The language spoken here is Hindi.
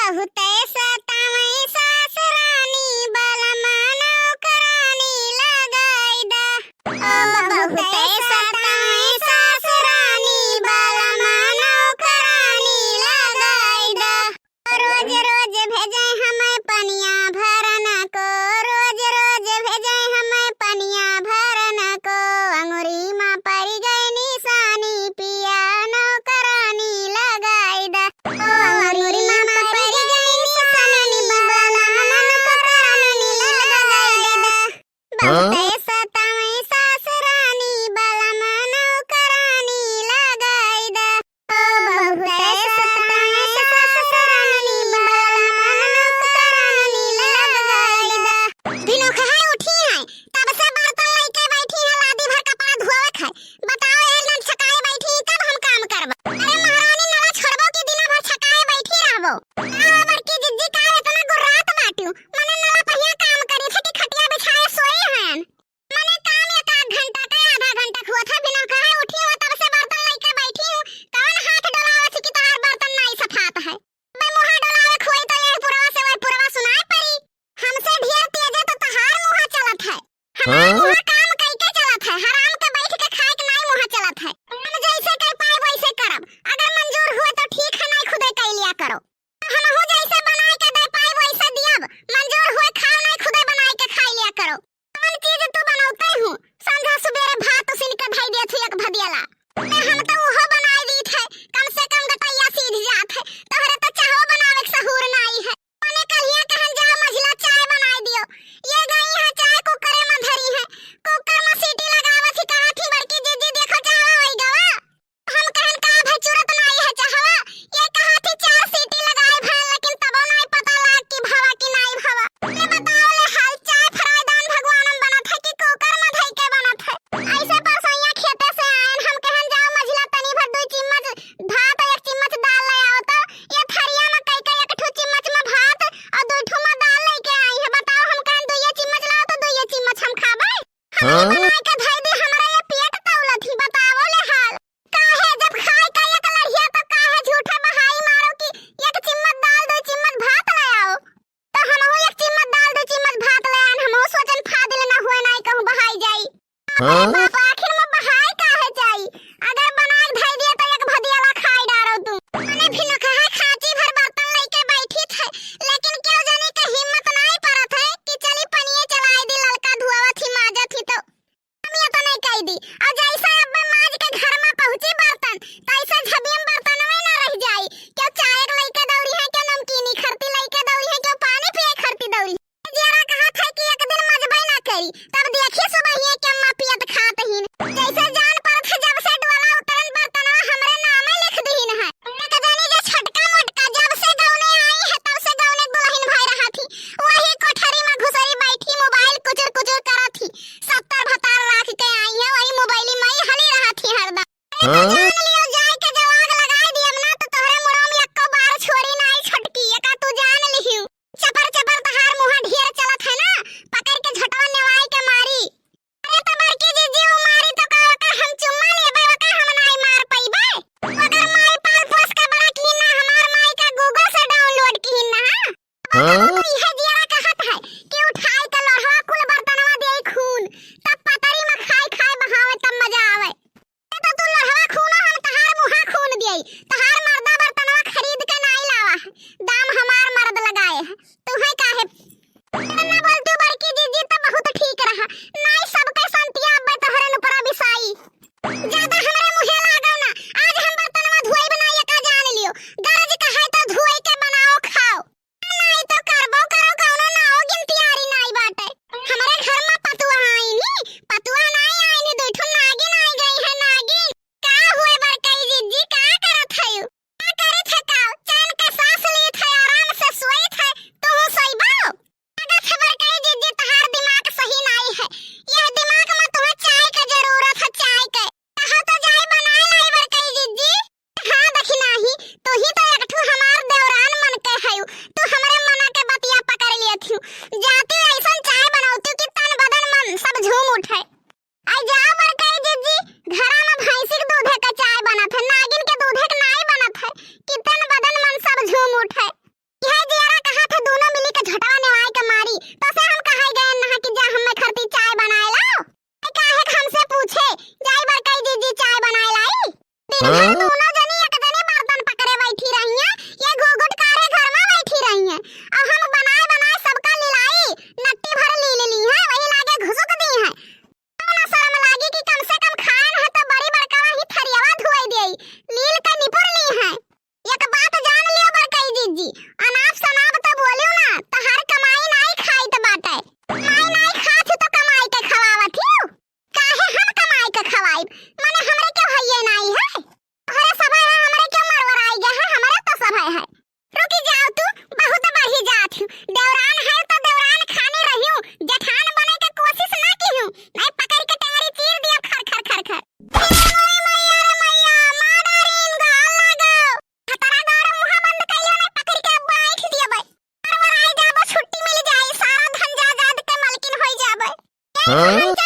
बहुत सतावई सासरानी बलमा नौकरानी लगाई दा। बहुत सतावई सासरानी बलमा नौकरानी लगाई दा। रोज रोज भेजे हमें पनिया भरना को, रोज रोज भेजे हमें पनिया भरना को। अंगुरी माँ पड़ गई निशानी पिया नौकरानी लगाई दा। अंगुरी माँ पड़ गई निशानी बलमा नौकरानी लगाई दा। बहुत सतावई सासरानी बलमा नौकरानी लगाई दा। बहुत सतावई सासरानी बलमा नौकरानी लगाई दा। दिनों कहाँ उठी हैं, तब से बर्तन लेके बैठी हैं, लादी भर कपड़ा धोवत है। बताओ एकदम छकाए बैठी, कब हम काम करब? अरे महारानी नला छोड़बो कि दिना भर छकाए बैठी रहबो? बड़की जिज्जी का इतना गुर्रात बाटू, मने नला पहिया काम करी थे कि खटिया बिछाए सोई हैं। मने काम एक आध घंटा का आधा घंटा हुआ था, बिना कहाँ उठी हूँ तब से बर्तन लेके बैठी हूँ। कौन हाथ डलावत कि तोहार बर्तन नहीं सफात है? मैं मुँह डलावे खोई तो ये पुरवा से वही पुरवा सुनाए पड़ी। हमसे ढेर तेज है तो तहार मुँह चलत है। हमार मुँह काम कैके चलत है? हराम के बैठ के खाए के नहीं मुँह चलत है। हम जैसे कर पाए वैसे करब, अगर मंजूर हुए तो ठीक है, नहीं खुदे कर लिया करो। हमहु जैसे बनाए के दे पाए वैसे दियब, मंजूर हुए खाओ, नहीं खुदे बनाए के खा लिया करो। कौन चीज तू बनाते हूँ? संध्या सुबेरे भात उसिन के धई देत हूँ एक भदियाला। हम तो वो बनाए दी थे, कम से कम गटैया सीध जात है। तोहरे तो चाहो बनावे के सहूर नहीं है। मने कहिया कहन जा मझला चाय बनाए दियो। ये गई है चाय कुकर में धरी है, कुकर में सीटी लगावे थी, कहा थी बड़की जीजी देखो चाहवा होई गवा। हम कहन का भाई चुरत नहीं है चाहवा। ये कहा थी 4 सीटी लगाए भैन, लेकिन तबो नहीं पता लाग कि भावा कि नहीं भावा। ले बताओ ले हाल चाय फ्राईदान भगवानम बनत है कि कुकर में धई के बनत है? ऐसे परसैया खेते से आयन, हम कहन जाओ मझला तनी भर 2 चम्मच भात और 1 चम्मच दाल ले आओ, तो ये थरिया में कई कई 1 ठो चम्मच में भात और 2 ठो में दाल लेके आई है। बताओ हम कहन 2 चम्मच लाओ तो 2 चम्मच हम खाबे? हम बनाए के धई दे, हमरा ये पेट तौलत ही। बताओ ले हाल काहे जब खाए का एक लड़िया तो काहे झूठे बहाई मारो कि 1 चम्मच दाल 2 चम्मच भात ले आओ। तो हमहु 1 चम्मच दाल 2 चम्मच भात ले आन, हमहु सोचन फादिल ना हुए नहीं कहूं बहाई जाई। बाप आखिर में बहाई काहे जाई? अगर बनाए धई दिए तो एक भदियाला खाई डारो तू। मने भी न कहा खाची भर बर्तन लेके बैठी थे, लेकिन क्यों जाने के हिम्मत नहीं पड़त है कि चली पनिए चलाई दी, ललका धुआवा थी माजा थी तो हम ये तो नहीं कह दी। और जैसा अब मैं माज के घर में पहुंची बर्तन, तैसे झबियम बर्तन में ना रह जाई। क्यों चाय लेके दौड़ी है, क्यों नमकीनी खरती लेके दौड़ी है, क्यों पानी पिए खरती दौड़ी है? जरा कहा था कि एक दिन मजबई ना करी, तब देखिए सुबह ये क्या मां पियत खात ही। जैसे जान पड़त है जब से डोला उतरन बर्तनवा हमरे नामे लिख दीन है। एक जानी जो छटका मोटका जब से गौने आई है तब से गौने दुल्हन भई रहा थी, वही कोठरी में घुसरी बैठी मोबाइल कुचर कुचर करत थी। 70 भतार राख के आई है, वही मोबाइल में ही हली रहा थी हरदम। जान लियो जाय के जवाग लगाई दियम ना तो तोहरे मुंह में एको बार छोड़ी नहीं छटकी। एका तू जान लिहियो चपर चपर तहार मुंह ढेर चलत है ना, पकड़ के झटवा नेवाई के मारी। अरे तो बड़की जीजी वो मारी तो का हम चुम्मा लेबे, का हम नहीं मार पइबे? अगर माई पाल पोस के बड़ा की ना, हमार माई का गूगल से डाउनलोड की ना। तो यह जरा कहत है कि उठाई के लोहवा कुल बर्तनवा दे खून, तब पतरी में खाई खाई बहावे तब मजा आवे। तो तू लोहवा खून हम तहार मुहा खून देई, तहार मर्दा बर्तनवा खरीद के नहीं लावा है, दाम हमार मर्द लगाए है। तू है काहे ना बोल तू बड़की जीजी तो बहुत ठीक रहा। नहीं सबके संतिया अब तोहरे ऊपर बिसाई ज्यादा हमरे मुहे लागो ना। आज हम बर्तनवा धोई बनाई का जान लियो, गरज का है तो धोई के बनाओ खाओ, नहीं तो करबो हाँ?